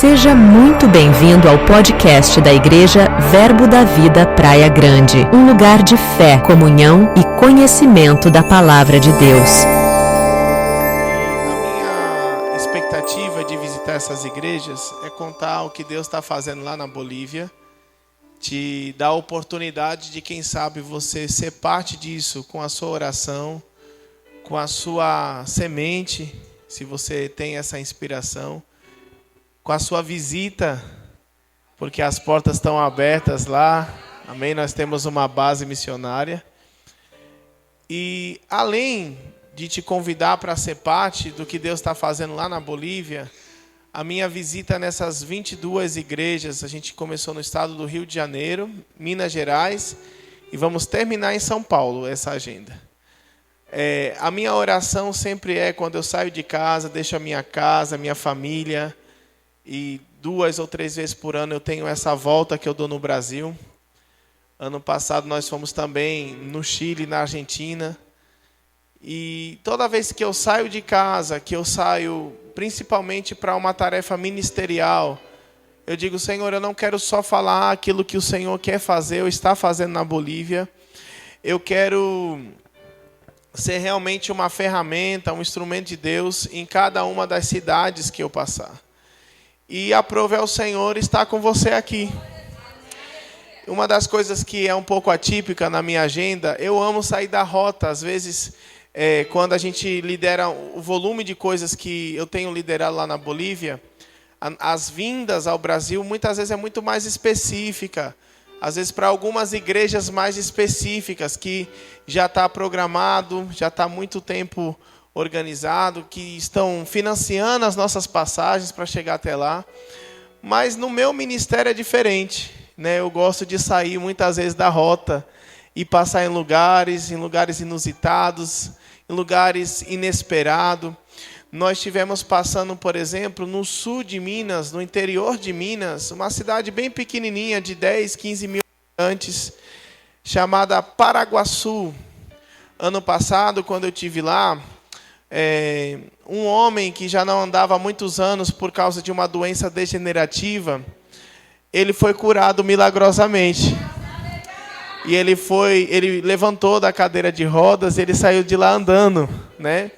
Seja muito bem-vindo ao podcast da Igreja Verbo da Vida Praia Grande, um lugar de fé, comunhão e conhecimento da Palavra de Deus. A minha expectativa de visitar essas igrejas é contar o que Deus está fazendo lá na Bolívia, te dar a oportunidade de, quem sabe, você ser parte disso com a sua oração, com a sua semente, se você tem essa inspiração, com a sua visita, porque as portas estão abertas lá, amém? Nós temos uma base missionária. E além de te convidar para ser parte do que Deus está fazendo lá na Bolívia, a minha visita nessas 22 igrejas, a gente começou no estado do Rio de Janeiro, Minas Gerais, e vamos terminar em São Paulo essa agenda. A minha oração sempre é, quando eu saio de casa, deixo a minha casa, a minha família, e 2 ou 3 vezes por ano eu tenho essa volta que eu dou no Brasil. Ano passado nós fomos também no Chile, na Argentina. E toda vez que eu saio de casa, que eu saio principalmente para uma tarefa ministerial, eu digo: Senhor, eu não quero só falar aquilo que o Senhor quer fazer ou está fazendo na Bolívia. Eu quero ser realmente uma ferramenta, um instrumento de Deus em cada uma das cidades que eu passar. E aprove ao Senhor estar com você aqui. Uma das coisas que é um pouco atípica na minha agenda, eu amo sair da rota. Às vezes, quando a gente lidera o volume de coisas que eu tenho liderado lá na Bolívia, as vindas ao Brasil muitas vezes é muito mais específica. Às vezes para algumas igrejas mais específicas, que já está programado, já está há muito tempo organizado, que estão financiando as nossas passagens para chegar até lá. Mas no meu ministério é diferente, né? Eu gosto de sair muitas vezes da rota e passar em lugares inusitados, em lugares inesperados. Nós estivemos passando, por exemplo, no sul de Minas, no interior de Minas, uma cidade bem pequenininha, de 10, 15 mil habitantes, chamada Paraguaçu. Ano passado, quando eu estive lá, um homem que já não andava há muitos anos por causa de uma doença degenerativa, ele foi curado milagrosamente. E ele levantou da cadeira de rodas, ele saiu de lá andando, né?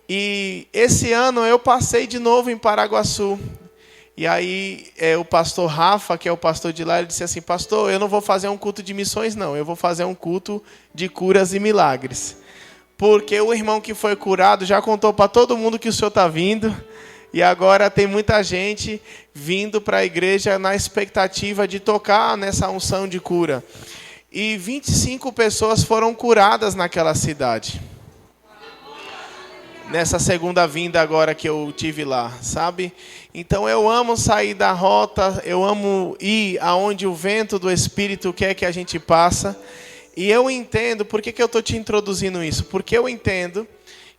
E esse ano eu passei de novo em Paraguaçu. E aí o pastor Rafa, que é o pastor de lá, ele disse assim: pastor, eu não vou fazer um culto de missões, não. Eu vou fazer um culto de curas e milagres. Porque o irmão que foi curado já contou para todo mundo que o senhor está vindo. E agora tem muita gente vindo para a igreja na expectativa de tocar nessa unção de cura. E 25 pessoas foram curadas naquela cidade. Nessa segunda vinda agora que eu tive lá, sabe? Então eu amo sair da rota, eu amo ir aonde o vento do Espírito quer que a gente passe. E eu entendo, por que eu estou te introduzindo isso? Porque eu entendo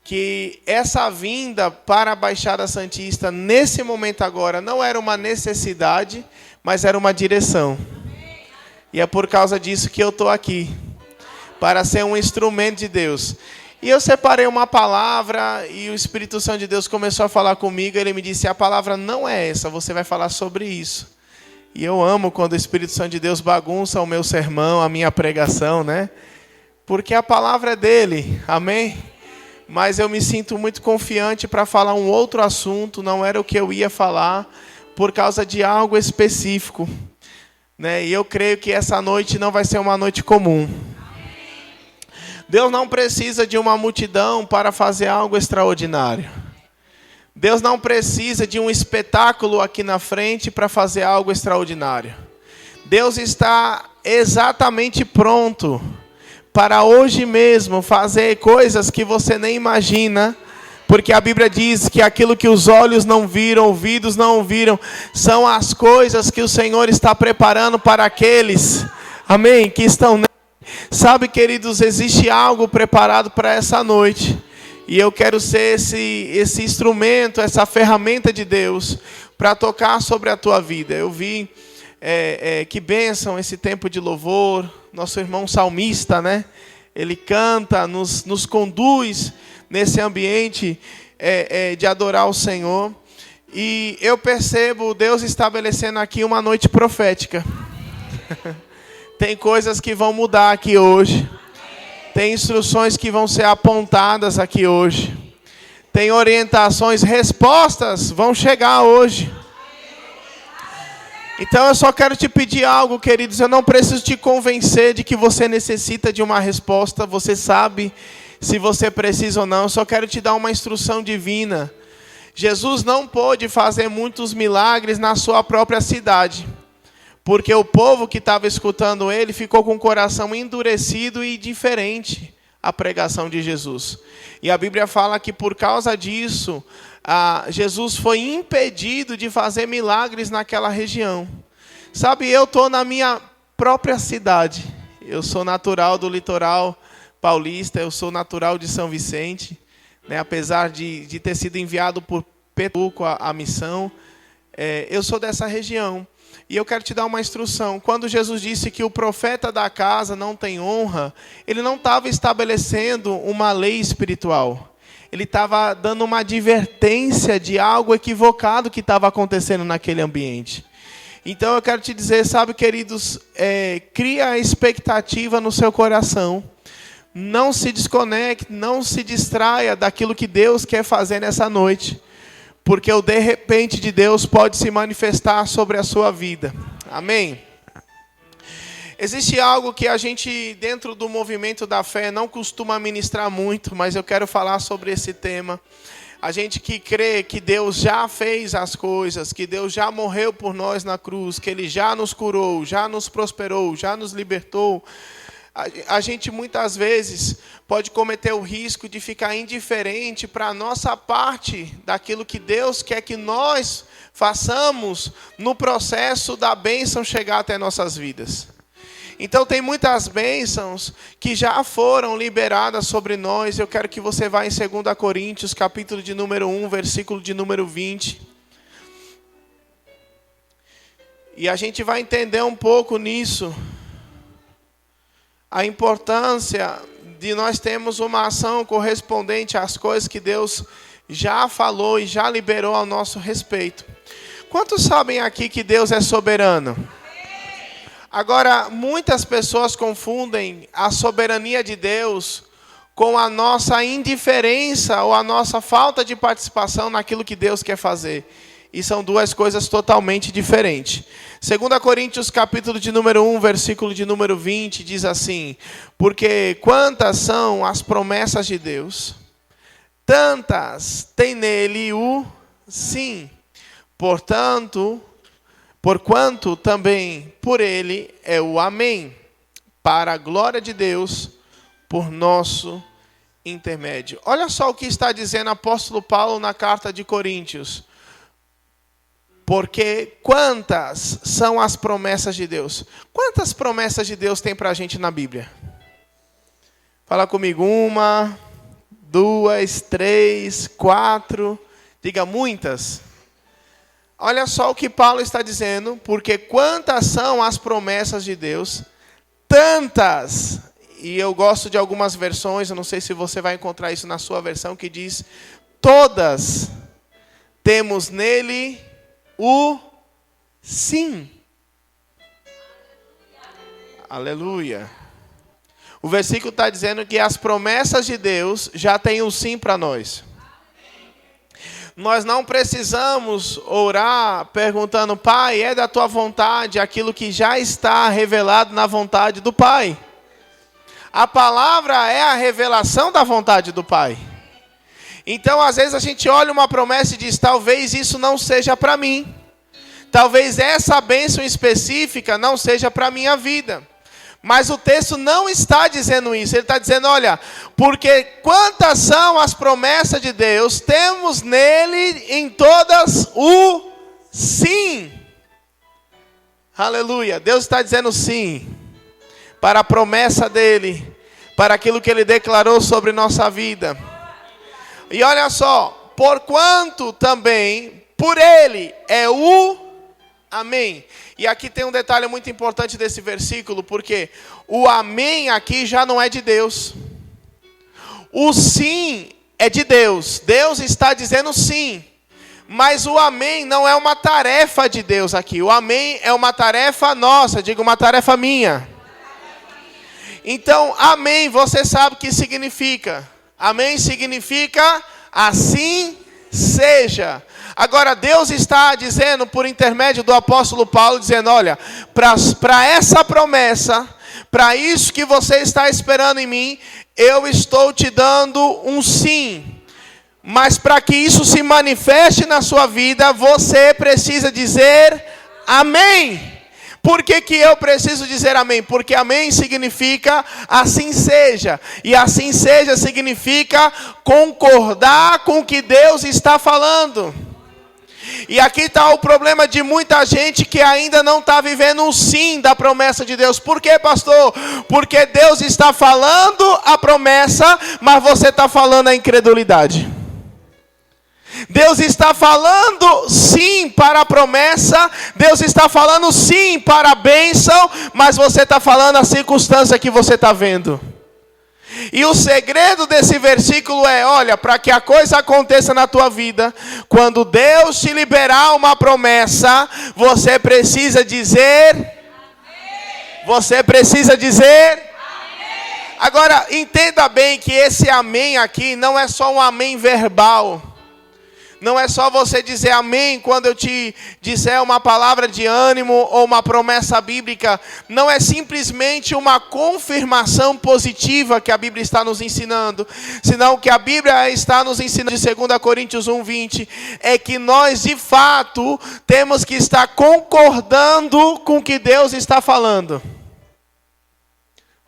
que essa vinda para a Baixada Santista, nesse momento agora, não era uma necessidade, mas era uma direção. E é por causa disso que eu estou aqui, para ser um instrumento de Deus. E eu separei uma palavra e o Espírito Santo de Deus começou a falar comigo. Ele me disse: a palavra não é essa, você vai falar sobre isso. E eu amo quando o Espírito Santo de Deus bagunça o meu sermão, a minha pregação, né? Porque a palavra é dele, amém? Mas eu me sinto muito confiante para falar um outro assunto, não era o que eu ia falar, por causa de algo específico, né? E eu creio que essa noite não vai ser uma noite comum. Deus não precisa de uma multidão para fazer algo extraordinário. Deus não precisa de um espetáculo aqui na frente para fazer algo extraordinário. Deus está exatamente pronto para hoje mesmo fazer coisas que você nem imagina, porque a Bíblia diz que aquilo que os olhos não viram, ouvidos não ouviram, são as coisas que o Senhor está preparando para aqueles, amém, que estão nele. Sabe, queridos, existe algo preparado para essa noite. E eu quero ser esse instrumento, essa ferramenta de Deus para tocar sobre a tua vida. Eu vi que bênção esse tempo de louvor. Nosso irmão salmista, né? Ele canta, nos conduz nesse ambiente de adorar o Senhor. E eu percebo Deus estabelecendo aqui uma noite profética. Tem coisas que vão mudar aqui hoje. Tem instruções que vão ser apontadas aqui hoje. Tem orientações, respostas vão chegar hoje. Então eu só quero te pedir algo, queridos. Eu não preciso te convencer de que você necessita de uma resposta. Você sabe se você precisa ou não. Eu só quero te dar uma instrução divina. Jesus não pôde fazer muitos milagres na sua própria cidade, porque o povo que estava escutando ele ficou com o coração endurecido e indiferente à pregação de Jesus. E a Bíblia fala que por causa disso, Jesus foi impedido de fazer milagres naquela região. Sabe, eu estou na minha própria cidade. Eu sou natural do litoral paulista, eu sou natural de São Vicente. Apesar de ter sido enviado por Petuco a missão, eu sou dessa região. E eu quero te dar uma instrução. Quando Jesus disse que o profeta da casa não tem honra, ele não estava estabelecendo uma lei espiritual. Ele estava dando uma advertência de algo equivocado que estava acontecendo naquele ambiente. Então eu quero te dizer, sabe, queridos, cria a expectativa no seu coração. Não se desconecte, não se distraia daquilo que Deus quer fazer nessa noite. Porque o de repente de Deus pode se manifestar sobre a sua vida. Amém? Existe algo que a gente, dentro do movimento da fé, não costuma ministrar muito, mas eu quero falar sobre esse tema. A gente que crê que Deus já fez as coisas, que Deus já morreu por nós na cruz, que Ele já nos curou, já nos prosperou, já nos libertou. A gente muitas vezes pode cometer o risco de ficar indiferente para a nossa parte daquilo que Deus quer que nós façamos no processo da bênção chegar até nossas vidas. Então tem muitas bênçãos que já foram liberadas sobre nós. Eu quero que você vá em 2 Coríntios, capítulo de número 1, versículo de número 20. E a gente vai entender um pouco nisso. A importância de nós termos uma ação correspondente às coisas que Deus já falou e já liberou ao nosso respeito. Quantos sabem aqui que Deus é soberano? Agora, muitas pessoas confundem a soberania de Deus com a nossa indiferença ou a nossa falta de participação naquilo que Deus quer fazer. E são duas coisas totalmente diferentes. 2 Coríntios, capítulo de número 1, versículo de número 20, diz assim: porque quantas são as promessas de Deus, tantas tem nele o sim. Porquanto também por ele é o amém, para a glória de Deus, por nosso intermédio. Olha só o que está dizendo o apóstolo Paulo na carta de Coríntios. Porque quantas são as promessas de Deus? Quantas promessas de Deus tem para a gente na Bíblia? Fala comigo. 1, 2, 3, 4. Diga muitas. Olha só o que Paulo está dizendo. Porque quantas são as promessas de Deus? Tantas. E eu gosto de algumas versões. Eu não sei se você vai encontrar isso na sua versão. Que diz: todas temos nele o sim. Aleluia. O versículo está dizendo que as promessas de Deus já têm o sim para nós. Nós não precisamos orar perguntando: Pai, é da tua vontade aquilo que já está revelado na vontade do Pai. A palavra é a revelação da vontade do Pai. Então, às vezes, a gente olha uma promessa e diz: talvez isso não seja para mim. Talvez essa bênção específica não seja para a minha vida. Mas o texto não está dizendo isso. Ele está dizendo: olha, porque quantas são as promessas de Deus, temos nele em todas o sim. Aleluia. Deus está dizendo sim para a promessa dele, para aquilo que ele declarou sobre nossa vida. E olha só, porquanto também por ele é o amém. E aqui tem um detalhe muito importante desse versículo, porque o amém aqui já não é de Deus. O sim é de Deus. Deus está dizendo sim. Mas o amém não é uma tarefa de Deus aqui. O amém é uma tarefa nossa, diga, uma tarefa minha. Então, amém, você sabe o que significa. Amém significa assim seja. Agora, Deus está dizendo, por intermédio do apóstolo Paulo, dizendo, olha, para essa promessa, para isso que você está esperando em mim, eu estou te dando um sim. Mas para que isso se manifeste na sua vida, você precisa dizer amém. Por que eu preciso dizer amém? Porque amém significa assim seja. E assim seja significa concordar com o que Deus está falando. E aqui está o problema de muita gente que ainda não está vivendo o sim da promessa de Deus. Por quê, pastor? Porque Deus está falando a promessa, mas você está falando a incredulidade. Deus está falando sim para a promessa, Deus está falando sim para a bênção, mas você está falando a circunstância que você está vendo. E o segredo desse versículo é, olha, para que a coisa aconteça na tua vida, quando Deus te liberar uma promessa, você precisa dizer, amém. Você precisa dizer, amém. Agora, entenda bem que esse amém aqui não é só um amém verbal. Não é só você dizer amém quando eu te disser uma palavra de ânimo ou uma promessa bíblica. Não é simplesmente uma confirmação positiva que a Bíblia está nos ensinando. Senão o que a Bíblia está nos ensinando de 2 Coríntios 1:20 é que nós de fato temos que estar concordando com o que Deus está falando.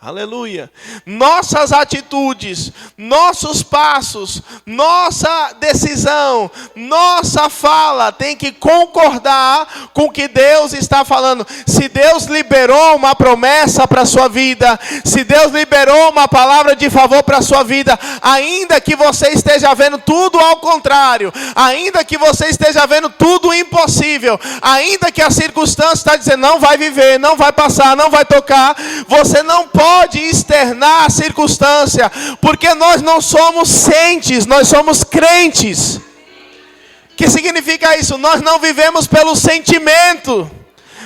Aleluia. Nossas atitudes, nossos passos, nossa decisão, nossa fala tem que concordar com o que Deus está falando. Se Deus liberou uma promessa para a sua vida, se Deus liberou uma palavra de favor para a sua vida, ainda que você esteja vendo tudo ao contrário, ainda que você esteja vendo tudo impossível, ainda que a circunstância está dizendo não vai viver, não vai passar, não vai tocar, você não pode externar a circunstância, porque nós não somos cientes, nós somos crentes. O que significa isso? Nós não vivemos pelo sentimento,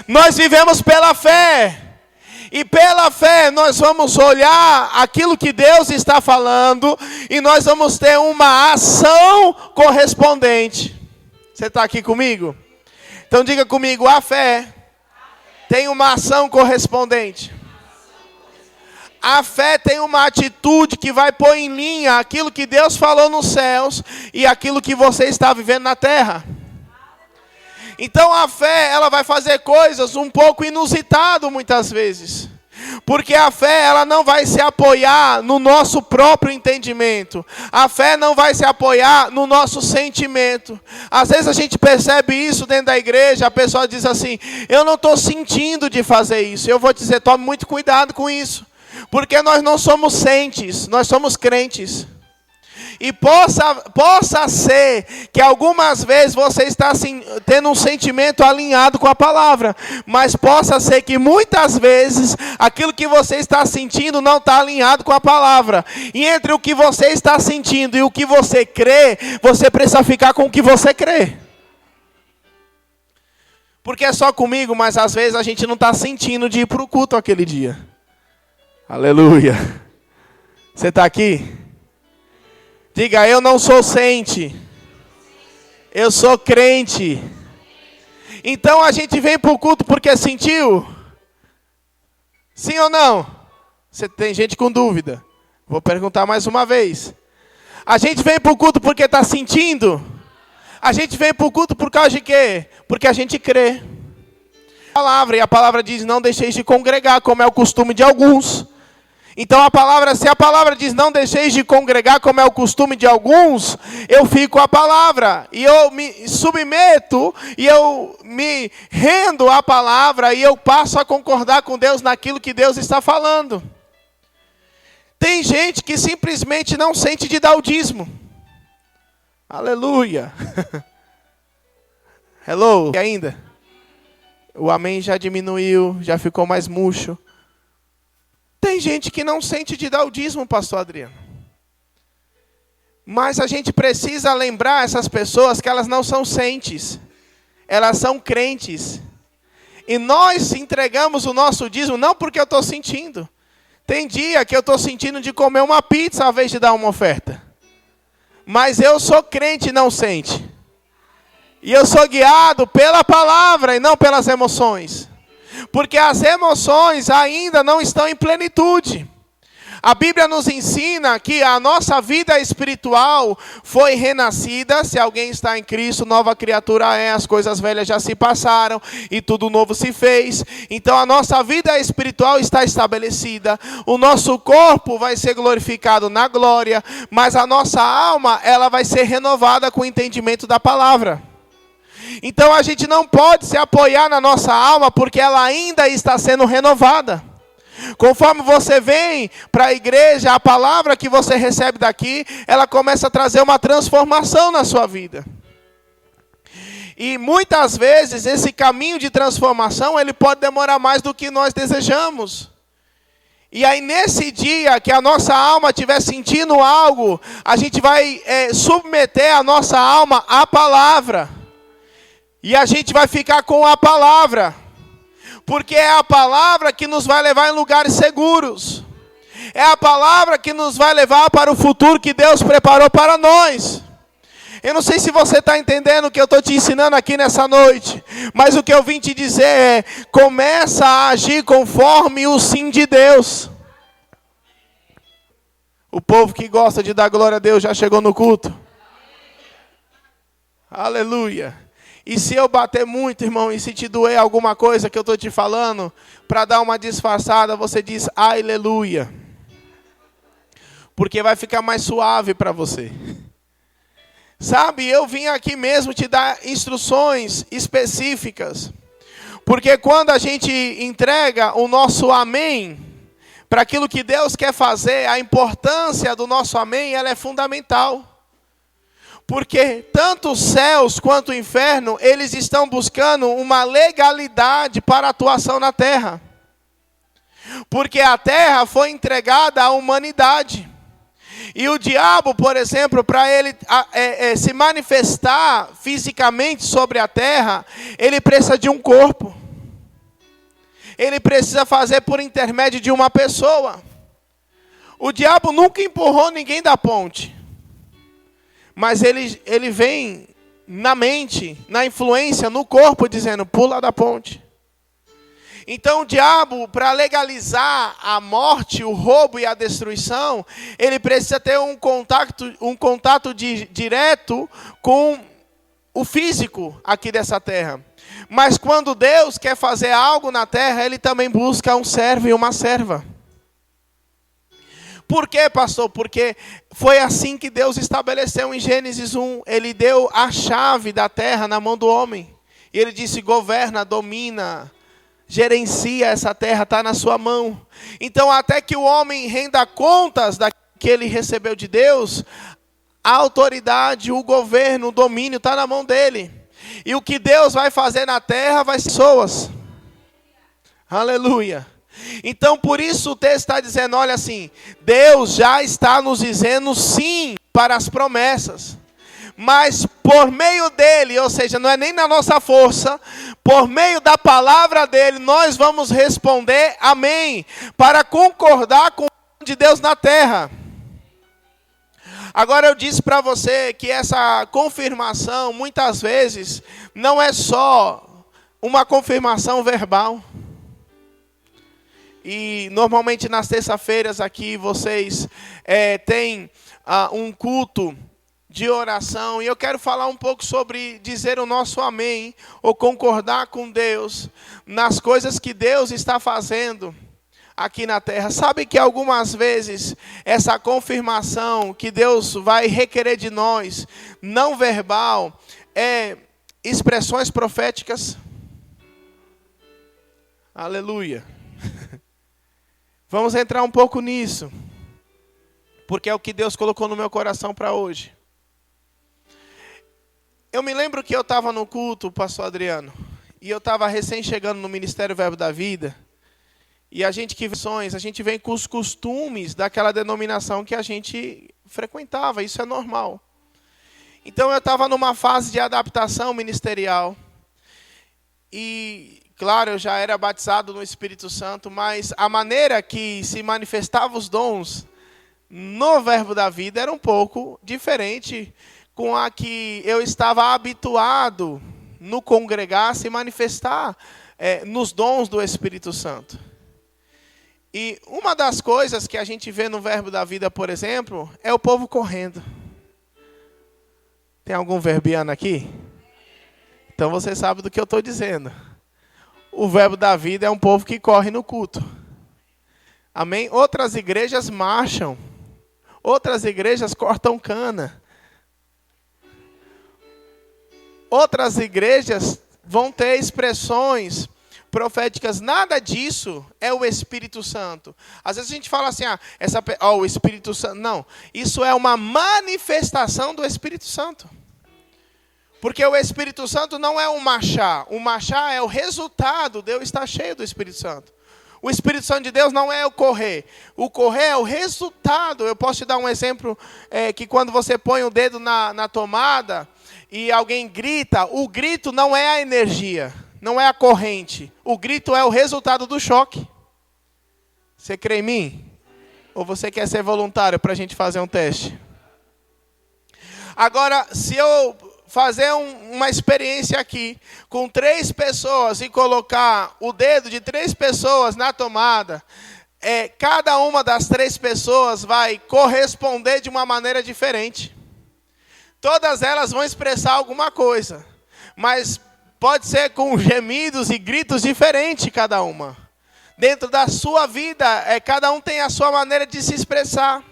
nós vivemos pela fé. E pela fé nós vamos olhar aquilo que Deus está falando e nós vamos ter uma ação correspondente. Você está aqui comigo? Então diga comigo, a fé tem uma ação correspondente. A fé tem uma atitude que vai pôr em linha aquilo que Deus falou nos céus e aquilo que você está vivendo na terra. Então a fé, ela vai fazer coisas um pouco inusitado muitas vezes. Porque a fé, ela não vai se apoiar no nosso próprio entendimento. A fé não vai se apoiar no nosso sentimento. Às vezes a gente percebe isso dentro da igreja, a pessoa diz assim, eu não estou sentindo de fazer isso. Eu vou dizer, tome muito cuidado com isso. Porque nós não somos cientes, nós somos crentes. E possa ser que algumas vezes você está assim, tendo um sentimento alinhado com a palavra. Mas possa ser que muitas vezes aquilo que você está sentindo não está alinhado com a palavra. E entre o que você está sentindo e o que você crê, você precisa ficar com o que você crê. Porque é só comigo, mas às vezes a gente não está sentindo de ir para o culto aquele dia. Aleluia. Você está aqui? Diga, eu não sou ciente. Eu sou crente. Então a gente vem para o culto porque sentiu? Sim ou não? Você tem gente com dúvida. Vou perguntar mais uma vez. A gente vem para o culto porque está sentindo? A gente vem para o culto por causa de quê? Porque a gente crê. E a palavra diz, não deixeis de congregar, como é o costume de alguns. Então se a palavra diz, não deixeis de congregar, como é o costume de alguns, eu fico com a palavra, e eu me submeto, e eu me rendo à palavra, e eu passo a concordar com Deus naquilo que Deus está falando. Tem gente que simplesmente não sente de dar o dízimo. Aleluia. Hello, e ainda? O amém já diminuiu, já ficou mais murcho. Tem gente que não sente de dar o dízimo, pastor Adriano. Mas a gente precisa lembrar essas pessoas que elas não são cientes, elas são crentes. E nós entregamos o nosso dízimo não porque eu estou sentindo. Tem dia que eu estou sentindo de comer uma pizza ao invés de dar uma oferta. Mas eu sou crente e não sente. E eu sou guiado pela palavra e não pelas emoções. Porque as emoções ainda não estão em plenitude. A Bíblia nos ensina que a nossa vida espiritual foi renascida. Se alguém está em Cristo, nova criatura é, as coisas velhas já se passaram e tudo novo se fez. Então a nossa vida espiritual está estabelecida. O nosso corpo vai ser glorificado na glória, mas a nossa alma, ela vai ser renovada com o entendimento da palavra. Então a gente não pode se apoiar na nossa alma porque ela ainda está sendo renovada. Conforme você vem para a igreja, a palavra que você recebe daqui, ela começa a trazer uma transformação na sua vida. E muitas vezes esse caminho de transformação, ele pode demorar mais do que nós desejamos. E aí nesse dia que a nossa alma estiver sentindo algo, a gente vai submeter a nossa alma à palavra. E a gente vai ficar com a palavra. Porque é a palavra que nos vai levar em lugares seguros. É a palavra que nos vai levar para o futuro que Deus preparou para nós. Eu não sei se você está entendendo o que eu estou te ensinando aqui nessa noite. Mas o que eu vim te dizer é, começa a agir conforme o sim de Deus. O povo que gosta de dar glória a Deus já chegou no culto. Aleluia. E se eu bater muito, irmão, e se te doer alguma coisa que eu estou te falando, para dar uma disfarçada, você diz, aleluia. Porque vai ficar mais suave para você. Sabe, eu vim aqui mesmo te dar instruções específicas. Porque quando a gente entrega o nosso amém, para aquilo que Deus quer fazer, a importância do nosso amém, ela é fundamental. Porque tanto os céus quanto o inferno, eles estão buscando uma legalidade para a atuação na terra. Porque a terra foi entregada à humanidade. E o diabo, por exemplo, para ele se manifestar fisicamente sobre a terra, ele precisa de um corpo. Ele precisa fazer por intermédio de uma pessoa. O diabo nunca empurrou ninguém da ponte. Mas ele vem na mente, na influência, no corpo, dizendo, pula da ponte. Então o diabo, para legalizar a morte, o roubo e a destruição, ele precisa ter um contato direto com o físico aqui dessa terra. Mas quando Deus quer fazer algo na terra, ele também busca um servo e uma serva. Por quê, pastor? Porque foi assim que Deus estabeleceu em Gênesis 1. Ele deu a chave da terra na mão do homem. E ele disse, governa, domina, gerencia essa terra, está na sua mão. Então, até que o homem renda contas daquilo que ele recebeu de Deus, a autoridade, o governo, o domínio está na mão dele. E o que Deus vai fazer na terra vai ser pessoas. Aleluia. Então, por isso o texto está dizendo, olha assim, Deus já está nos dizendo sim para as promessas. Mas por meio dele, ou seja, não é nem na nossa força, por meio da palavra dele, nós vamos responder amém, para concordar com o plano de Deus na terra. Agora eu disse para você que essa confirmação, muitas vezes, não é só uma confirmação verbal. E normalmente nas terça-feiras aqui vocês têm um culto de oração. E eu quero falar um pouco sobre dizer o nosso amém, ou concordar com Deus nas coisas que Deus está fazendo aqui na terra. Sabe que algumas vezes essa confirmação que Deus vai requerer de nós, não verbal, é expressões proféticas? Aleluia. Vamos entrar um pouco nisso, porque é o que Deus colocou no meu coração para hoje. Eu me lembro que eu estava no culto, pastor Adriano, e eu estava recém chegando no Ministério Verbo da Vida, e a gente vem com os costumes daquela denominação que a gente frequentava, isso é normal. Então eu estava numa fase de adaptação ministerial. E, claro, eu já era batizado no Espírito Santo, mas a maneira que se manifestavam os dons no Verbo da Vida era um pouco diferente com a que eu estava habituado no congregar se manifestar nos dons do Espírito Santo. E uma das coisas que a gente vê no Verbo da Vida, por exemplo, é o povo correndo. Tem algum verbiano aqui? Então você sabe do que eu estou dizendo. O Verbo da Vida é um povo que corre no culto. Amém? Outras igrejas marcham. Outras igrejas cortam cana. Outras igrejas vão ter expressões proféticas. Nada disso é o Espírito Santo. Às vezes a gente fala assim, o Espírito Santo. Não, isso é uma manifestação do Espírito Santo. Porque o Espírito Santo não é um marchar. O marchar é o resultado. Deus está cheio do Espírito Santo. O Espírito Santo de Deus não é o correr. O correr é o resultado. Eu posso te dar um exemplo que quando você põe o dedo na tomada e alguém grita, o grito não é a energia, não é a corrente. O grito é o resultado do choque. Você crê em mim? Ou você quer ser voluntário para a gente fazer um teste? Agora, se eu fazer uma experiência aqui com 3 pessoas e colocar o dedo de 3 pessoas na tomada, cada uma das 3 pessoas vai corresponder de uma maneira diferente. Todas elas vão expressar alguma coisa, mas pode ser com gemidos e gritos diferentes cada uma. Dentro da sua vida, cada um tem a sua maneira de se expressar.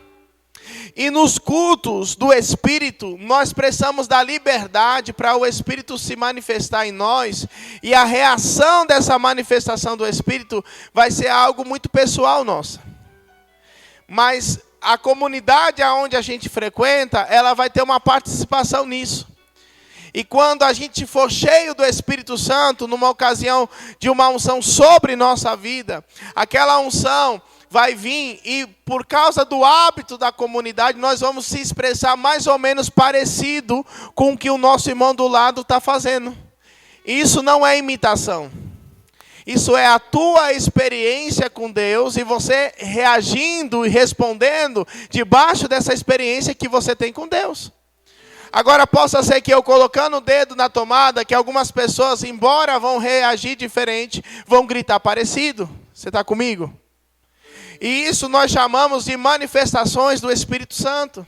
E nos cultos do Espírito, nós precisamos da liberdade para o Espírito se manifestar em nós. E a reação dessa manifestação do Espírito vai ser algo muito pessoal nossa. Mas a comunidade aonde a gente frequenta, ela vai ter uma participação nisso. E quando a gente for cheio do Espírito Santo, numa ocasião de uma unção sobre nossa vida, aquela unção vai vir e por causa do hábito da comunidade, nós vamos se expressar mais ou menos parecido com o que o nosso irmão do lado está fazendo. E isso não é imitação. Isso é a tua experiência com Deus e você reagindo e respondendo debaixo dessa experiência que você tem com Deus. Agora, possa ser que eu colocando o dedo na tomada, que algumas pessoas, embora vão reagir diferente, vão gritar parecido. Você está comigo? E isso nós chamamos de manifestações do Espírito Santo.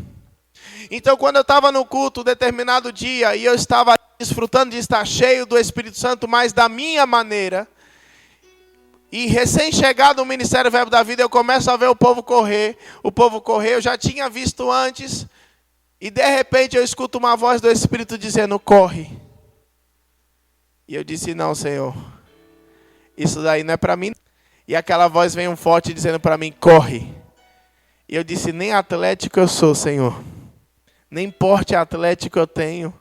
Então, quando eu estava no culto, determinado dia, e eu estava desfrutando de estar cheio do Espírito Santo, mas da minha maneira, e recém-chegado no Ministério Verbo da Vida, eu começo a ver o povo correr. O povo correr, eu já tinha visto antes, e de repente eu escuto uma voz do Espírito dizendo, corre. E eu disse, não, Senhor, isso daí não é para mim. E aquela voz veio forte dizendo para mim, corre. E eu disse, nem atlético eu sou, Senhor. Nem porte atlético eu tenho.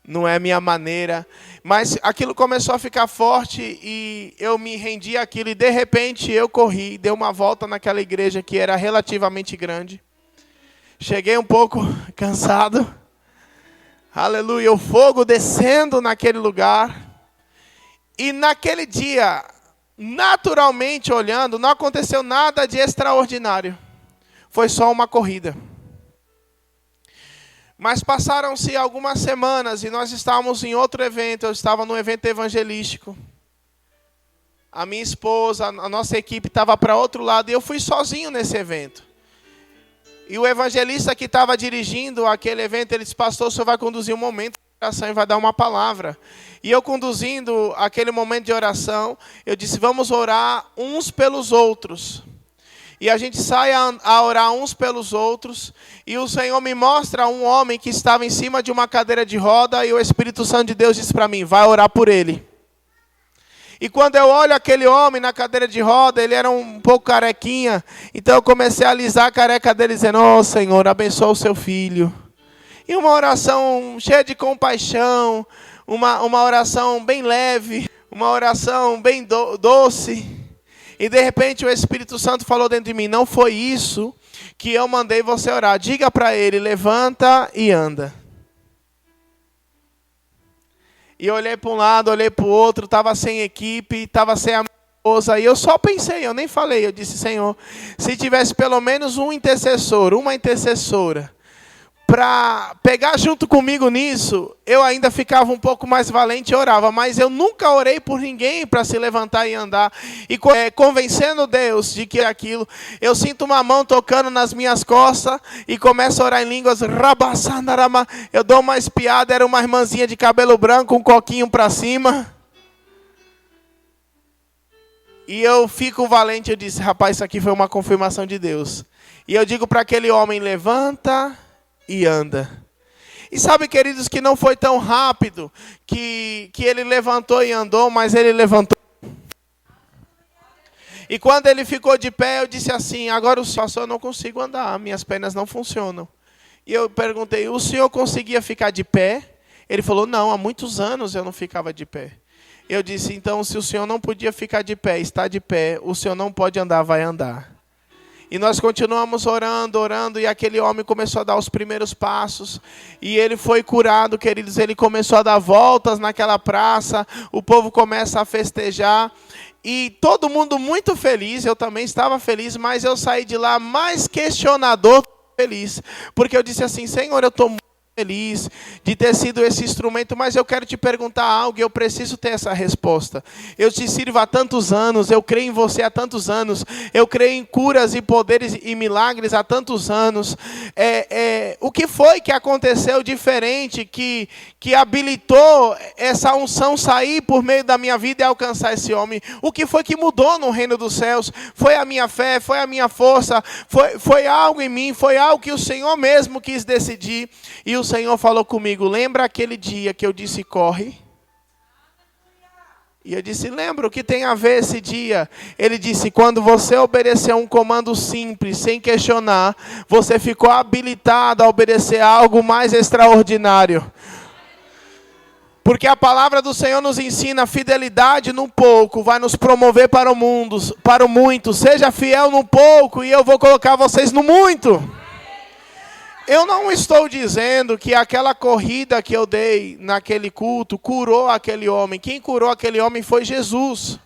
Não é minha maneira. Mas aquilo começou a ficar forte e eu me rendi àquilo. E de repente eu corri, dei uma volta naquela igreja que era relativamente grande. Cheguei um pouco cansado. Aleluia, o fogo descendo naquele lugar. E naquele dia, naturalmente olhando, não aconteceu nada de extraordinário. Foi só uma corrida. Mas passaram-se algumas semanas e nós estávamos em outro evento. Eu estava num evento evangelístico. A minha esposa, a nossa equipe estava para outro lado e eu fui sozinho nesse evento. E o evangelista que estava dirigindo aquele evento, ele disse, pastor, o senhor vai conduzir um momento de oração e vai dar uma palavra. E eu conduzindo aquele momento de oração, eu disse, vamos orar uns pelos outros. E a gente sai a orar uns pelos outros. E o Senhor me mostra um homem que estava em cima de uma cadeira de roda. E o Espírito Santo de Deus disse para mim, vai orar por ele. E quando eu olho aquele homem na cadeira de roda, ele era um pouco carequinha. Então eu comecei a alisar a careca dele, dizendo, Senhor, abençoa o seu filho. E uma oração cheia de compaixão, uma oração bem leve, uma oração bem doce. E de repente o Espírito Santo falou dentro de mim, não foi isso que eu mandei você orar. Diga para ele, levanta e anda. E eu olhei para um lado, olhei para o outro, estava sem equipe, estava sem a minha esposa. E eu só pensei, eu nem falei. Eu disse, Senhor, se tivesse pelo menos um intercessor, uma intercessora, para pegar junto comigo nisso, eu ainda ficava um pouco mais valente e orava. Mas eu nunca orei por ninguém para se levantar e andar. E convencendo Deus de que aquilo, eu sinto uma mão tocando nas minhas costas e começo a orar em línguas. Eu dou uma espiada, era uma irmãzinha de cabelo branco, um coquinho para cima. E eu fico valente, eu disse, rapaz, isso aqui foi uma confirmação de Deus. E eu digo para aquele homem, levanta e anda. E sabe, queridos, que não foi tão rápido que ele levantou e andou, mas ele levantou. E quando ele ficou de pé, eu disse assim, agora o senhor, eu não consigo andar, minhas pernas não funcionam. E eu perguntei, o senhor conseguia ficar de pé? Ele falou, não, há muitos anos eu não ficava de pé. Eu disse, então, se o senhor não podia ficar de pé, está de pé, o senhor não pode andar, vai andar. E nós continuamos orando, orando, e aquele homem começou a dar os primeiros passos. E ele foi curado, queridos, ele começou a dar voltas naquela praça, o povo começa a festejar. E todo mundo muito feliz, eu também estava feliz, mas eu saí de lá mais questionador do que feliz. Porque eu disse assim, Senhor, eu estou muito feliz de ter sido esse instrumento, mas eu quero te perguntar algo e eu preciso ter essa resposta. Eu te sirvo há tantos anos, eu creio em você há tantos anos, eu creio em curas e poderes e milagres há tantos anos. O que foi que aconteceu diferente, que habilitou essa unção sair por meio da minha vida e alcançar esse homem? O que foi que mudou no reino dos céus? Foi a minha fé, foi a minha força, foi algo em mim, foi algo que o Senhor mesmo quis decidir. E o Senhor falou comigo, lembra aquele dia que eu disse corre? E eu disse, lembra o que tem a ver esse dia? Ele disse, quando você obedeceu um comando simples, sem questionar, você ficou habilitado a obedecer algo mais extraordinário. Porque a palavra do Senhor nos ensina, fidelidade no pouco vai nos promover para o mundo, para o muito. Seja fiel no pouco e eu vou colocar vocês no muito. Eu não estou dizendo que aquela corrida que eu dei naquele culto curou aquele homem. Quem curou aquele homem foi Jesus.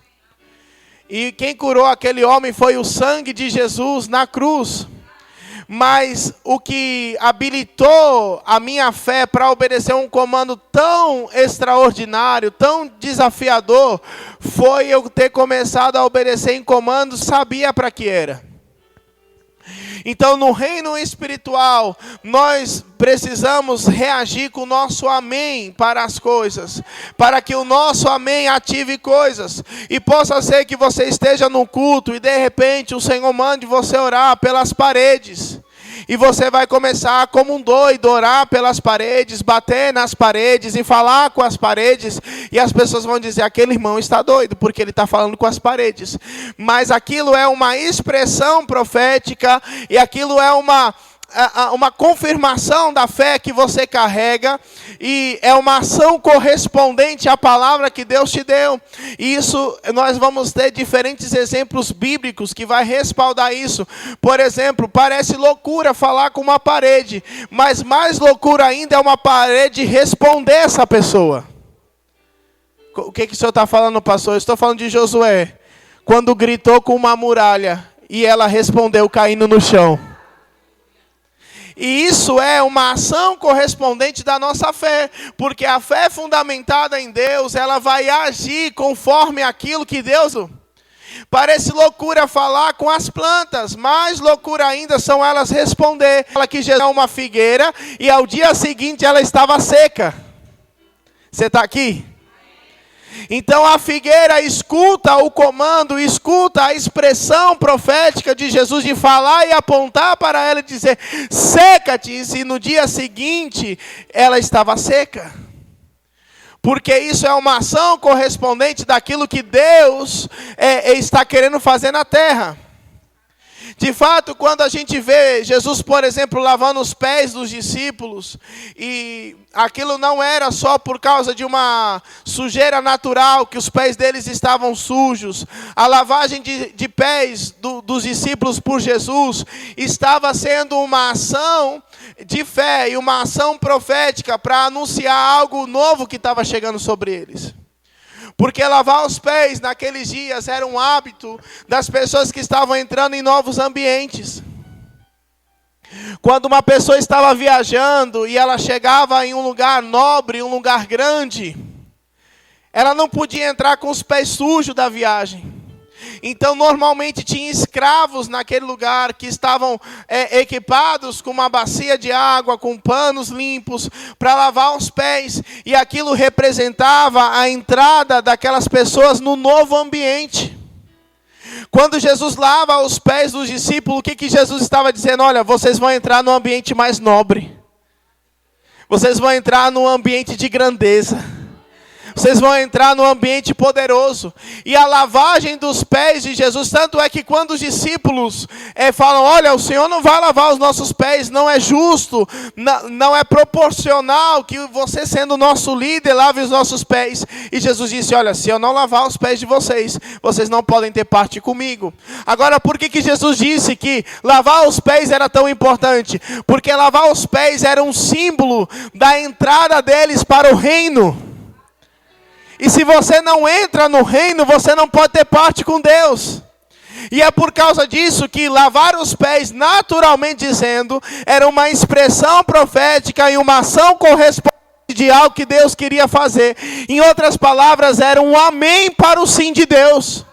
E quem curou aquele homem foi o sangue de Jesus na cruz. Mas o que habilitou a minha fé para obedecer um comando tão extraordinário, tão desafiador, foi eu ter começado a obedecer em comandos, sabia para que era. Então, no reino espiritual, nós precisamos reagir com o nosso amém para as coisas, para que o nosso amém ative coisas. E possa ser que você esteja no culto e de repente o Senhor mande você orar pelas paredes. E você vai começar como um doido, orar pelas paredes, bater nas paredes e falar com as paredes. E as pessoas vão dizer, aquele irmão está doido, porque ele está falando com as paredes. Mas aquilo é uma expressão profética e aquilo é uma confirmação da fé que você carrega e é uma ação correspondente à palavra que Deus te deu. E isso, nós vamos ter diferentes exemplos bíblicos que vai respaldar isso. Por exemplo, parece loucura falar com uma parede, mas mais loucura ainda é uma parede responder essa pessoa. O que o senhor está falando, pastor? Eu estou falando de Josué, quando gritou com uma muralha e ela respondeu caindo no chão. E isso é uma ação correspondente da nossa fé, porque a fé fundamentada em Deus, ela vai agir conforme aquilo que Deus... Parece loucura falar com as plantas, mais loucura ainda são elas responder. Ela que gerou uma figueira e ao dia seguinte ela estava seca. Você está aqui? Então a figueira escuta o comando, escuta a expressão profética de Jesus de falar e apontar para ela e dizer, seca-te, e no dia seguinte ela estava seca. Porque isso é uma ação correspondente daquilo que Deus está querendo fazer na terra. De fato, quando a gente vê Jesus, por exemplo, lavando os pés dos discípulos, e aquilo não era só por causa de uma sujeira natural, que os pés deles estavam sujos. A lavagem de pés dos discípulos por Jesus estava sendo uma ação de fé e uma ação profética para anunciar algo novo que estava chegando sobre eles. Porque lavar os pés naqueles dias era um hábito das pessoas que estavam entrando em novos ambientes. Quando uma pessoa estava viajando e ela chegava em um lugar nobre, um lugar grande, ela não podia entrar com os pés sujos da viagem. Então, normalmente, tinha escravos naquele lugar que estavam equipados com uma bacia de água, com panos limpos, para lavar os pés. E aquilo representava a entrada daquelas pessoas no novo ambiente. Quando Jesus lava os pés dos discípulos, o que Jesus estava dizendo? Olha, vocês vão entrar num ambiente mais nobre. Vocês vão entrar num ambiente de grandeza. Vocês vão entrar num ambiente poderoso. E a lavagem dos pés de Jesus, tanto é que quando os discípulos falam, olha, o Senhor não vai lavar os nossos pés, não é justo, não é proporcional que você, sendo nosso líder, lave os nossos pés. E Jesus disse, olha, se eu não lavar os pés de vocês, vocês não podem ter parte comigo. Agora, por que Jesus disse que lavar os pés era tão importante? Porque lavar os pés era um símbolo da entrada deles para o reino. E se você não entra no reino, você não pode ter parte com Deus. E é por causa disso que lavar os pés, naturalmente dizendo, era uma expressão profética e uma ação correspondente de algo que Deus queria fazer. Em outras palavras, era um amém para o sim de Deus.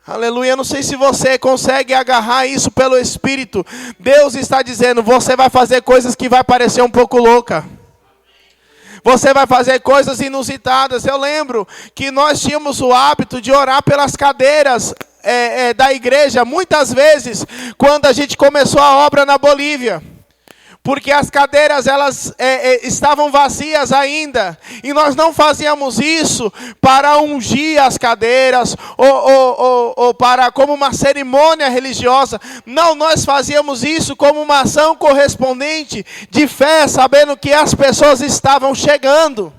Aleluia, eu não sei se você consegue agarrar isso pelo Espírito. Deus está dizendo, você vai fazer coisas que vai parecer um pouco louca. Você vai fazer coisas inusitadas. Eu lembro que nós tínhamos o hábito de orar pelas cadeiras da igreja, muitas vezes, quando a gente começou a obra na Bolívia. Porque as cadeiras, elas estavam vazias ainda. E nós não fazíamos isso para ungir as cadeiras ou para como uma cerimônia religiosa. Não, nós fazíamos isso como uma ação correspondente de fé, sabendo que as pessoas estavam chegando.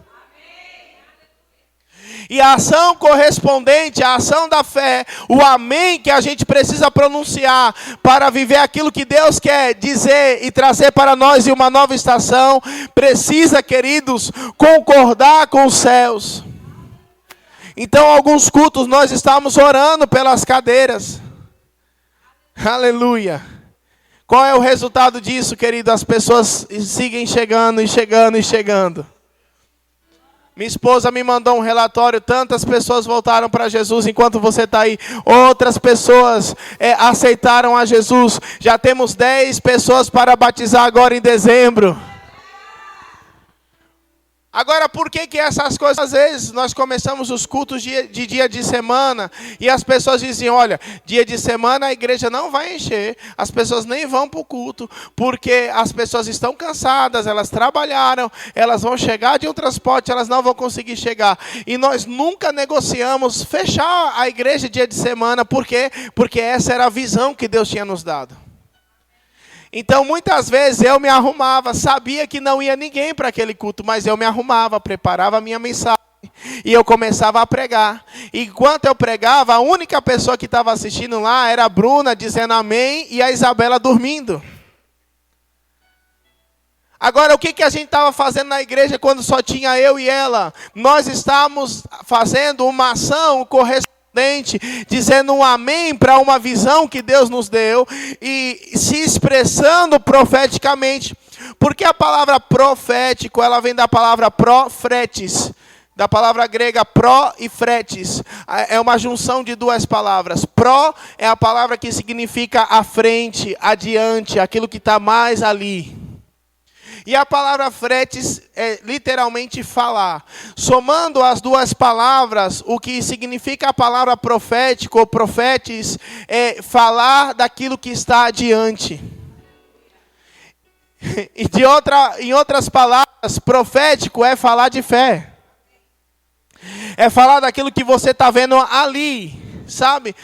E a ação correspondente, a ação da fé, o amém que a gente precisa pronunciar para viver aquilo que Deus quer dizer e trazer para nós em uma nova estação, precisa, queridos, concordar com os céus. Então, alguns cultos nós estamos orando pelas cadeiras. Aleluia. Qual é o resultado disso, querido? As pessoas seguem chegando e chegando e chegando. Minha esposa me mandou um relatório, tantas pessoas voltaram para Jesus enquanto você está aí. Outras pessoas aceitaram a Jesus. Já temos 10 pessoas para batizar agora em dezembro. Agora, por que essas coisas, às vezes, nós começamos os cultos de dia de semana e as pessoas dizem, olha, dia de semana a igreja não vai encher, as pessoas nem vão para o culto, porque as pessoas estão cansadas, elas trabalharam, elas vão chegar de um transporte, elas não vão conseguir chegar. E nós nunca negociamos fechar a igreja dia de semana, por quê? Porque essa era a visão que Deus tinha nos dado. Então, muitas vezes eu me arrumava, sabia que não ia ninguém para aquele culto, mas eu me arrumava, preparava a minha mensagem e eu começava a pregar. E enquanto eu pregava, a única pessoa que estava assistindo lá era a Bruna dizendo amém e a Isabela dormindo. Agora, o que a gente estava fazendo na igreja quando só tinha eu e ela? Nós estávamos fazendo uma ação correspondente, dizendo um amém para uma visão que Deus nos deu e se expressando profeticamente. Porque a palavra profético, ela vem da palavra profretes, da palavra grega pró e fretes. É uma junção de duas palavras. Pró é a palavra que significa à frente, adiante, aquilo que está mais ali. E a palavra fretes é literalmente falar. Somando as duas palavras, o que significa a palavra profético ou profetes é falar daquilo que está adiante. E em outras palavras, profético é falar de fé. É falar daquilo que você está vendo ali, sabe?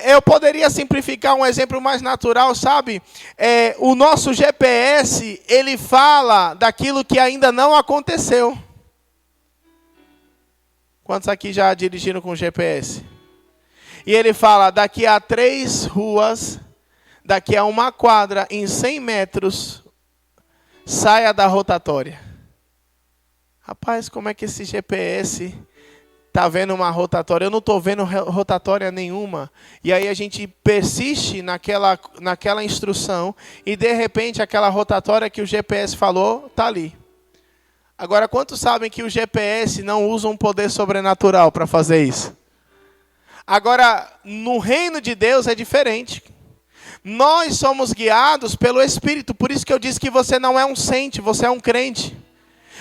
Eu poderia simplificar um exemplo mais natural, sabe? O nosso GPS, ele fala daquilo que ainda não aconteceu. Quantos aqui já dirigiram com GPS? E ele fala, daqui a 3 ruas, daqui a 1 quadra, em 100 metros, saia da rotatória. Rapaz, como é que esse GPS está vendo uma rotatória? Eu não estou vendo rotatória nenhuma. E aí a gente persiste naquela instrução e de repente aquela rotatória que o GPS falou está ali. Agora, quantos sabem que o GPS não usa um poder sobrenatural para fazer isso? Agora, no reino de Deus é diferente. Nós somos guiados pelo Espírito. Por isso que eu disse que você não é um sente, você é um crente.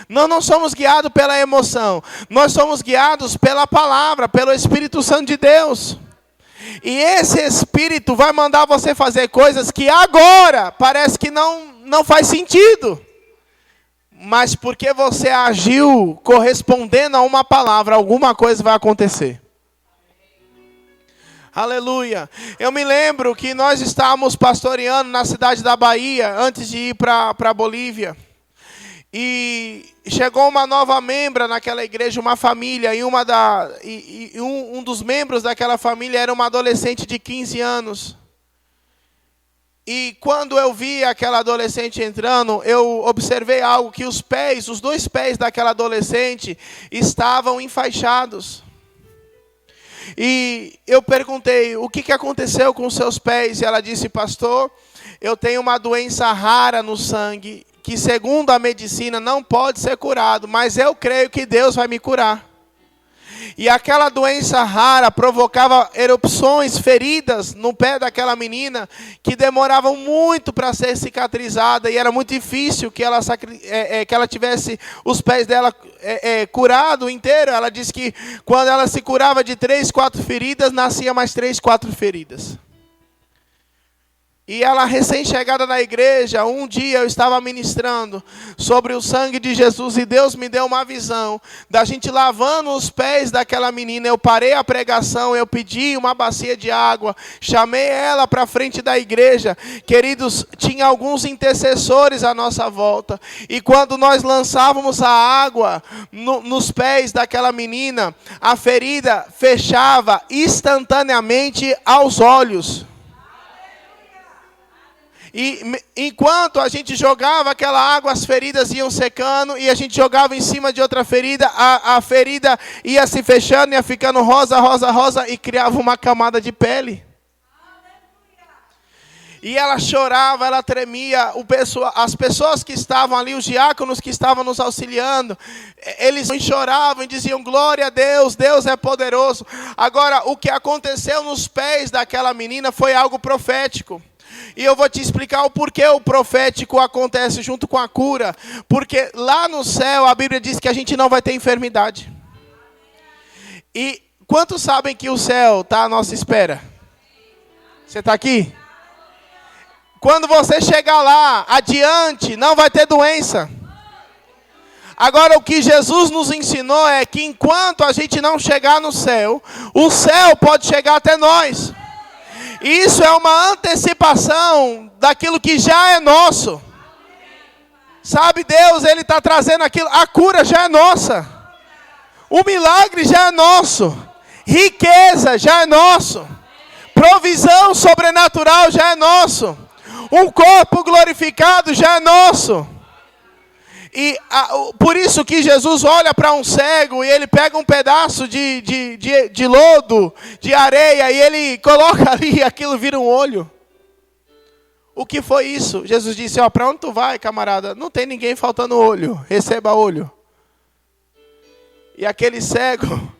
Nós não somos guiados pela emoção. Nós somos guiados pela palavra, pelo Espírito Santo de Deus. E esse Espírito vai mandar você fazer coisas que agora parece que não faz sentido. Mas porque você agiu correspondendo a uma palavra, alguma coisa vai acontecer. Aleluia. Eu me lembro que nós estávamos pastoreando na cidade da Bahia, antes de ir para a Bolívia. E chegou uma nova membra naquela igreja, uma família, e um dos membros daquela família era uma adolescente de 15 anos. E quando eu vi aquela adolescente entrando, eu observei algo, que os 2 pés daquela adolescente estavam enfaixados. E eu perguntei, o que aconteceu com os seus pés? E ela disse, pastor, eu tenho uma doença rara no sangue, que segundo a medicina não pode ser curado, mas eu creio que Deus vai me curar. E aquela doença rara provocava erupções, feridas no pé daquela menina, que demoravam muito para ser cicatrizada, e era muito difícil que ela tivesse os pés dela curado inteiro. Ela disse que quando ela se curava de 3, 4 feridas, nascia mais 3, 4 feridas. E ela recém-chegada na igreja, um dia eu estava ministrando sobre o sangue de Jesus e Deus me deu uma visão da gente lavando os pés daquela menina. Eu parei a pregação, eu pedi uma bacia de água, chamei ela para frente da igreja. Queridos, tinha alguns intercessores à nossa volta. E quando nós lançávamos a água nos pés daquela menina, a ferida fechava instantaneamente aos olhos. E enquanto a gente jogava aquela água, as feridas iam secando, e a gente jogava em cima de outra ferida, a ferida ia se fechando, ia ficando rosa, rosa, rosa, e criava uma camada de pele. E ela chorava, ela tremia, as pessoas que estavam ali, os diáconos que estavam nos auxiliando, eles choravam e diziam, glória a Deus, Deus é poderoso. Agora, o que aconteceu nos pés daquela menina foi algo profético. E eu vou te explicar o porquê o profético acontece junto com a cura. Porque lá no céu a Bíblia diz que a gente não vai ter enfermidade. E quantos sabem que o céu está à nossa espera? Você está aqui? Quando você chegar lá, adiante, não vai ter doença. Agora, o que Jesus nos ensinou é que enquanto a gente não chegar no céu, o céu pode chegar até nós. Isso é uma antecipação daquilo que já é nosso. Sabe, Deus, Ele está trazendo aquilo. A cura já é nossa. O milagre já é nosso. Riqueza já é nosso. Provisão sobrenatural já é nosso. Um corpo glorificado já é nosso. E por isso que Jesus olha para um cego e ele pega um pedaço de lodo, de areia, e ele coloca ali e aquilo vira um olho. O que foi isso? Jesus disse, para onde tu vai, camarada? Não tem ninguém faltando olho, receba olho. E aquele cego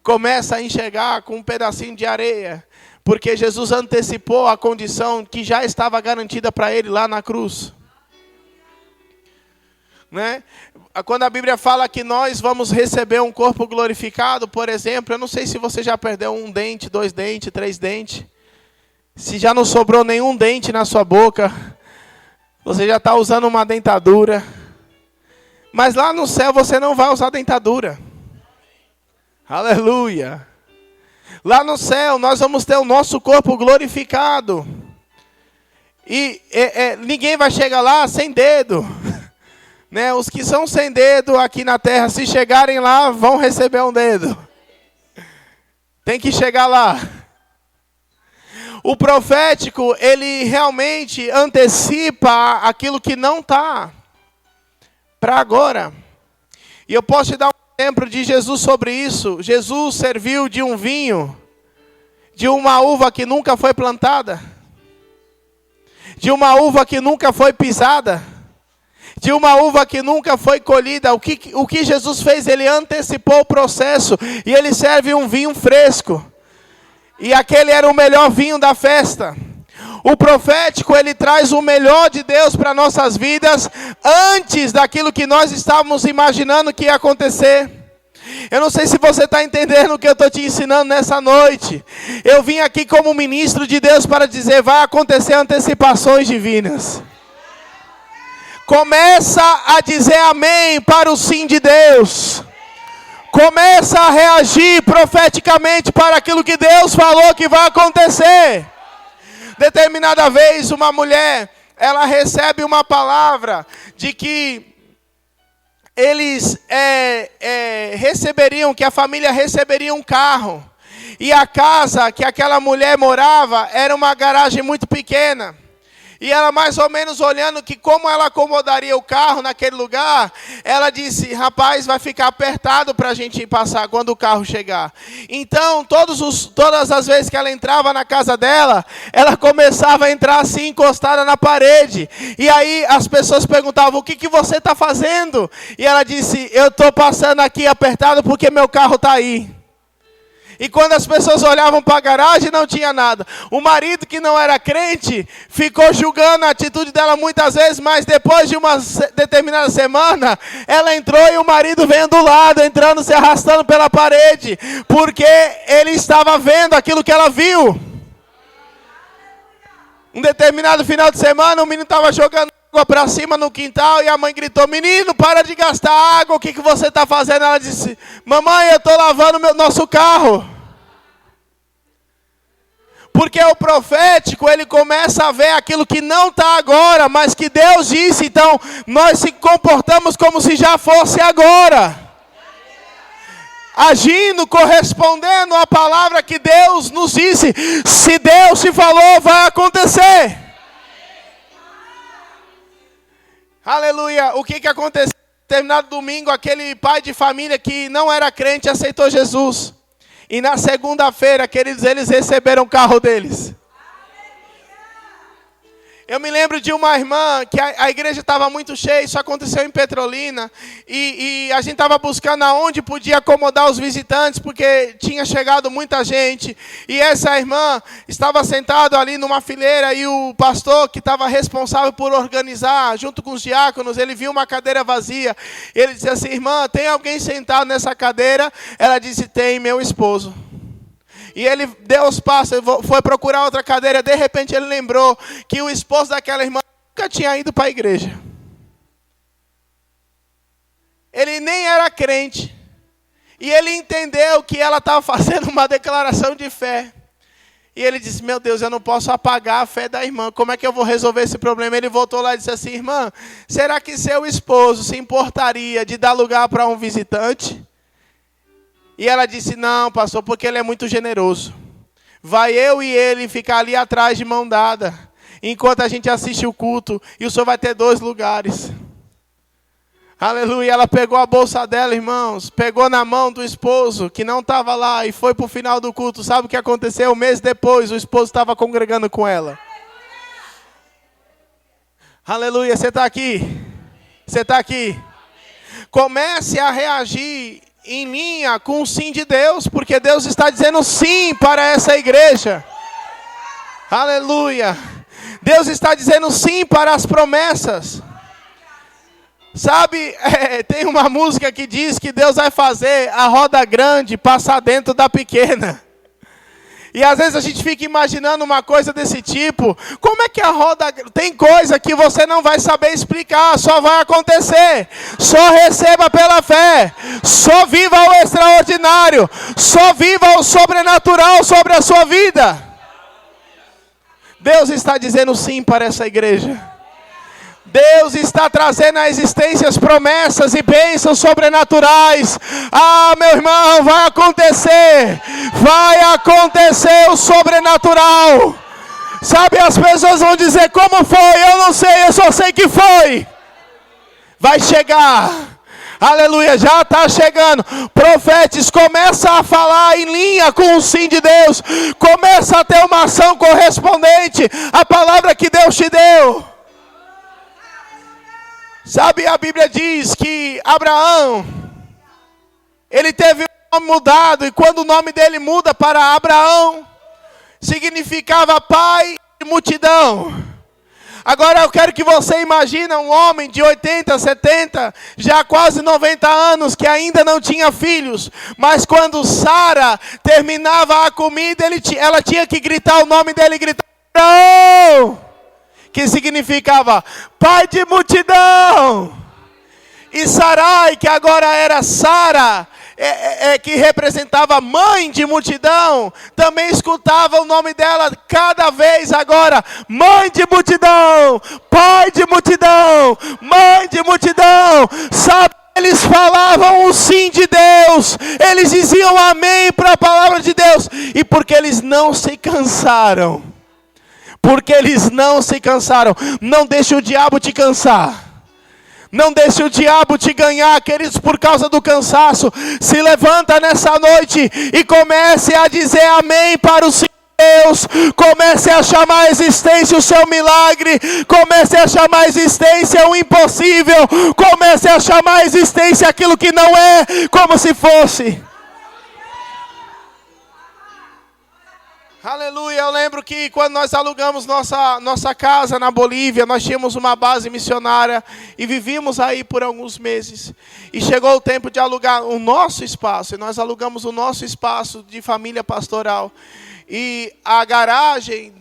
começa a enxergar com um pedacinho de areia, porque Jesus antecipou a condição que já estava garantida para ele lá na cruz. Né? Quando a Bíblia fala que nós vamos receber um corpo glorificado, por exemplo, eu não sei se você já perdeu 1 dente, 2 dentes, 3 dentes. Se já não sobrou nenhum dente na sua boca, você já está usando uma dentadura. Mas lá no céu você não vai usar dentadura. Aleluia. Lá no céu nós vamos ter o nosso corpo glorificado. E ninguém vai chegar lá sem dedo. Né? Os que são sem dedo aqui na terra, se chegarem lá, vão receber um dedo. Tem que chegar lá. O profético, ele realmente antecipa aquilo que não está para agora. E eu posso te dar um exemplo de Jesus sobre isso. Jesus serviu de um vinho, de uma uva que nunca foi plantada, de uma uva que nunca foi pisada, de uma uva que nunca foi colhida. O que Jesus fez? Ele antecipou o processo e ele serve um vinho fresco. E aquele era o melhor vinho da festa. O profético, ele traz o melhor de Deus para nossas vidas antes daquilo que nós estávamos imaginando que ia acontecer. Eu não sei se você está entendendo o que eu estou te ensinando nessa noite. Eu vim aqui como ministro de Deus para dizer, vai acontecer antecipações divinas. Começa a dizer amém para o sim de Deus. Começa a reagir profeticamente para aquilo que Deus falou que vai acontecer. Determinada vez, uma mulher, ela recebe uma palavra de que eles receberiam, que a família receberia um carro. E a casa que aquela mulher morava era uma garagem muito pequena. E ela mais ou menos olhando que como ela acomodaria o carro naquele lugar, ela disse, rapaz, vai ficar apertado para a gente passar quando o carro chegar. Então, todas as vezes que ela entrava na casa dela, ela começava a entrar assim, encostada na parede. E aí as pessoas perguntavam, o que você está fazendo? E ela disse, eu estou passando aqui apertado porque meu carro está aí. E quando as pessoas olhavam para a garagem, não tinha nada. O marido, que não era crente, ficou julgando a atitude dela muitas vezes, mas depois de uma determinada semana, ela entrou e o marido veio do lado, entrando, se arrastando pela parede, porque ele estava vendo aquilo que ela viu. Um determinado final de semana, o menino estava jogando água para cima no quintal e a mãe gritou, menino, para de gastar água, o que você está fazendo? Ela disse, mamãe, eu estou lavando nosso carro. Porque o profético, ele começa a ver aquilo que não está agora, mas que Deus disse, então nós se comportamos como se já fosse agora. Agindo, correspondendo à palavra que Deus nos disse. Se Deus te falou, vai acontecer. Aleluia. O que aconteceu? Determinado domingo, aquele pai de família que não era crente aceitou Jesus. E na segunda-feira, queridos, eles receberam o carro deles. Eu me lembro de uma irmã que a igreja estava muito cheia, isso aconteceu em Petrolina, e a gente estava buscando aonde podia acomodar os visitantes, porque tinha chegado muita gente, e essa irmã estava sentada ali numa fileira, e o pastor que estava responsável por organizar, junto com os diáconos, ele viu uma cadeira vazia, e ele disse assim, irmã, tem alguém sentado nessa cadeira? Ela disse, tem, meu esposo. E ele deu os passos, foi procurar outra cadeira. De repente ele lembrou que o esposo daquela irmã nunca tinha ido para a igreja. Ele nem era crente. E ele entendeu que ela estava fazendo uma declaração de fé. E ele disse, meu Deus, eu não posso apagar a fé da irmã. Como é que eu vou resolver esse problema? Ele voltou lá e disse assim, irmã, será que seu esposo se importaria de dar lugar para um visitante? E ela disse, não, pastor, porque ele é muito generoso. Vai eu e ele ficar ali atrás de mão dada, enquanto a gente assiste o culto, e o senhor vai ter 2 lugares. Aleluia. Ela pegou a bolsa dela, irmãos, pegou na mão do esposo, que não estava lá, e foi para o final do culto. Sabe o que aconteceu? Um mês depois, o esposo estava congregando com ela. Aleluia. Você está aqui? Você está aqui? Comece a reagir em linha com o sim de Deus, porque Deus está dizendo sim para essa igreja. Aleluia. Deus está dizendo sim para as promessas. Sabe, tem uma música que diz que Deus vai fazer a roda grande passar dentro da pequena. E às vezes a gente fica imaginando uma coisa desse tipo. Como é que a roda... Tem coisa que você não vai saber explicar, só vai acontecer. Só receba pela fé. Só viva o extraordinário. Só viva o sobrenatural sobre a sua vida. Deus está dizendo sim para essa igreja. Deus está trazendo à existência as promessas e bênçãos sobrenaturais. Ah, meu irmão, vai acontecer. Vai acontecer o sobrenatural. Sabe, as pessoas vão dizer como foi. Eu não sei, eu só sei que foi. Vai chegar. Aleluia, já está chegando. Profetas, começa a falar em linha com o sim de Deus. Começa a ter uma ação correspondente à palavra que Deus te deu. Sabe, a Bíblia diz que Abraão, ele teve o nome mudado, e quando o nome dele muda para Abraão, significava pai de multidão. Agora eu quero que você imagine um homem de 80, 70, já quase 90 anos, que ainda não tinha filhos, mas quando Sara terminava a comida, ela tinha que gritar o nome dele, gritar Abraão, que significava pai de multidão. E Sarai, que agora era Sara, que representava mãe de multidão, também escutava o nome dela cada vez agora, mãe de multidão, pai de multidão, mãe de multidão. Sabe, eles falavam o sim de Deus, eles diziam amém para a palavra de Deus, e porque eles não se cansaram. Porque eles não se cansaram. Não deixe o diabo te cansar. Não deixe o diabo te ganhar, queridos, por causa do cansaço. Se levanta nessa noite e comece a dizer amém para o Senhor Deus. Comece a chamar a existência o seu milagre. Comece a chamar a existência o impossível. Comece a chamar a existência aquilo que não é, como se fosse. Aleluia, eu lembro que quando nós alugamos nossa casa na Bolívia, nós tínhamos uma base missionária e vivíamos aí por alguns meses. E chegou o tempo de alugar o nosso espaço, e nós alugamos o nosso espaço de família pastoral. E a garagem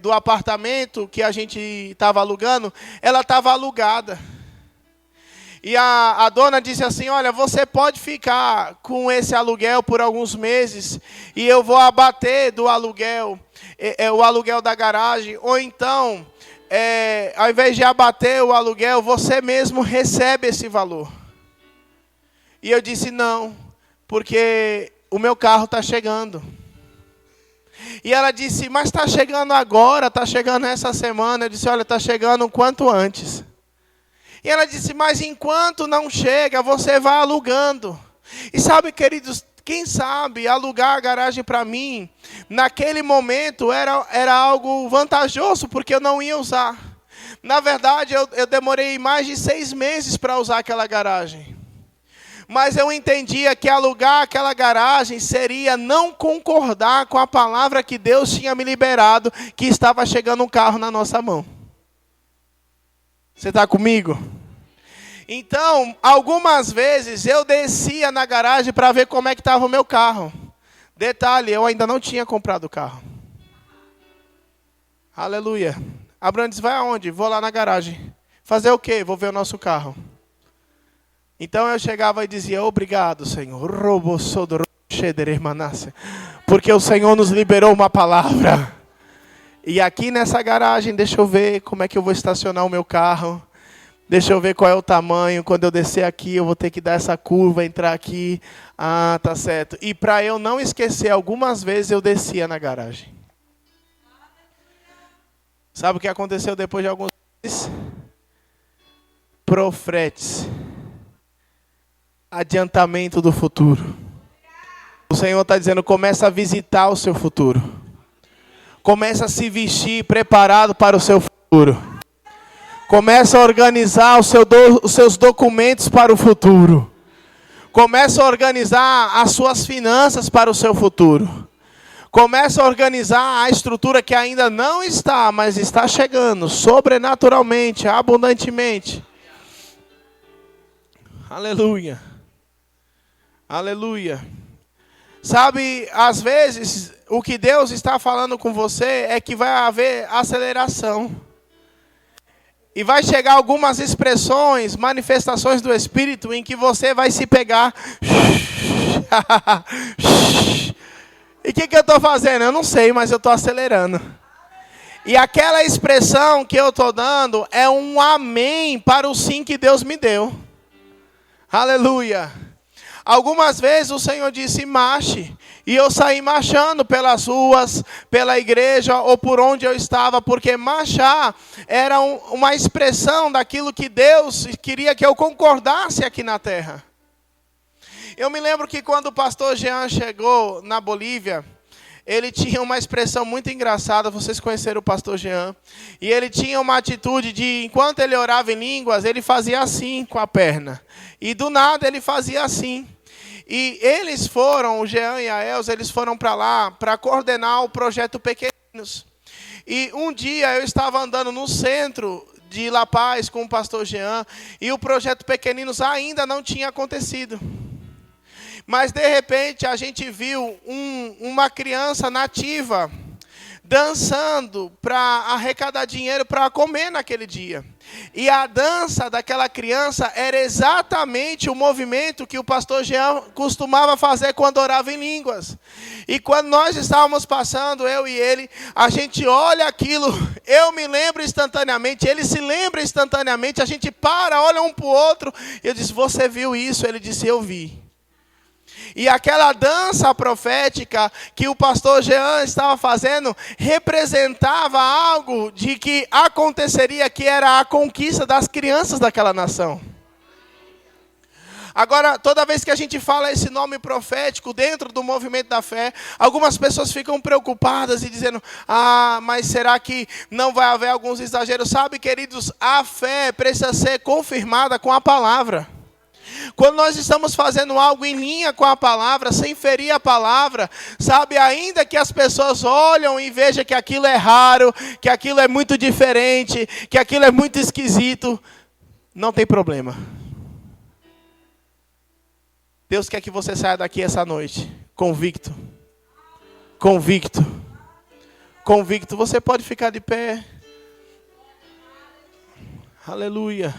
do apartamento que a gente estava alugando, ela estava alugada. E a dona disse assim, olha, você pode ficar com esse aluguel por alguns meses e eu vou abater do aluguel, o aluguel da garagem. Ou então, ao invés de abater o aluguel, você mesmo recebe esse valor. E eu disse não, porque o meu carro está chegando. E ela disse, mas está chegando agora, está chegando essa semana. Eu disse, olha, está chegando o quanto antes. E ela disse, mas enquanto não chega, você vai alugando. E sabe, queridos, quem sabe alugar a garagem para mim, naquele momento era algo vantajoso, porque eu não ia usar. Na verdade, eu demorei mais de 6 meses para usar aquela garagem. Mas eu entendia que alugar aquela garagem seria não concordar com a palavra que Deus tinha me liberado, que estava chegando um carro na nossa mão. Você está comigo? Então, algumas vezes eu descia na garagem para ver como é que estava o meu carro. Detalhe, eu ainda não tinha comprado o carro. Aleluia. Abraão disse, vai aonde? Vou lá na garagem. Fazer o quê? Vou ver o nosso carro. Então eu chegava e dizia, obrigado, Senhor. Porque o Senhor nos liberou uma palavra. E aqui nessa garagem, deixa eu ver como é que eu vou estacionar o meu carro. Deixa eu ver qual é o tamanho. Quando eu descer aqui, eu vou ter que dar essa curva, entrar aqui. Ah, tá certo. E para eu não esquecer, algumas vezes eu descia na garagem. Sabe o que aconteceu depois de alguns meses? Profetes. Adiantamento do futuro. O Senhor está dizendo, começa a visitar o seu futuro. Começa a se vestir preparado para o seu futuro. Começa a organizar os seus documentos para o futuro. Começa a organizar as suas finanças para o seu futuro. Começa a organizar a estrutura que ainda não está, mas está chegando sobrenaturalmente, abundantemente. Aleluia. Aleluia. Sabe, às vezes, o que Deus está falando com você é que vai haver aceleração. E vai chegar algumas expressões, manifestações do Espírito em que você vai se pegar. E o que eu estou fazendo? Eu não sei, mas eu estou acelerando. E aquela expressão que eu estou dando é um amém para o sim que Deus me deu. Aleluia. Algumas vezes o Senhor disse marche. E eu saí marchando pelas ruas, pela igreja ou por onde eu estava. Porque marchar era uma expressão daquilo que Deus queria que eu concordasse aqui na terra. Eu me lembro que quando o pastor Jean chegou na Bolívia, ele tinha uma expressão muito engraçada. Vocês conheceram o pastor Jean. E ele tinha uma atitude de, enquanto ele orava em línguas, ele fazia assim com a perna. E do nada ele fazia assim. E eles foram, o Jean e a Elza, eles foram para lá para coordenar o projeto Pequeninos. E um dia eu estava andando no centro de La Paz com o pastor Jean. E o projeto Pequeninos ainda não tinha acontecido. Mas, de repente, a gente viu uma criança nativa dançando para arrecadar dinheiro para comer naquele dia. E a dança daquela criança era exatamente o movimento que o pastor Jean costumava fazer quando orava em línguas. E quando nós estávamos passando, eu e ele, a gente olha aquilo, eu me lembro instantaneamente, ele se lembra instantaneamente, a gente para, olha um para o outro, e eu disse, você viu isso? Ele disse, eu vi. E aquela dança profética que o pastor Jean estava fazendo representava algo de que aconteceria, que era a conquista das crianças daquela nação. Agora, toda vez que a gente fala esse nome profético dentro do movimento da fé, algumas pessoas ficam preocupadas e dizendo, mas será que não vai haver alguns exageros? Sabe, queridos, a fé precisa ser confirmada com a palavra. Quando nós estamos fazendo algo em linha com a palavra, sem ferir a palavra, sabe, ainda que as pessoas olham e vejam que aquilo é raro, que aquilo é muito diferente, que aquilo é muito esquisito, não tem problema. Deus quer que você saia daqui essa noite, convicto. Convicto. Convicto. Você pode ficar de pé. Aleluia.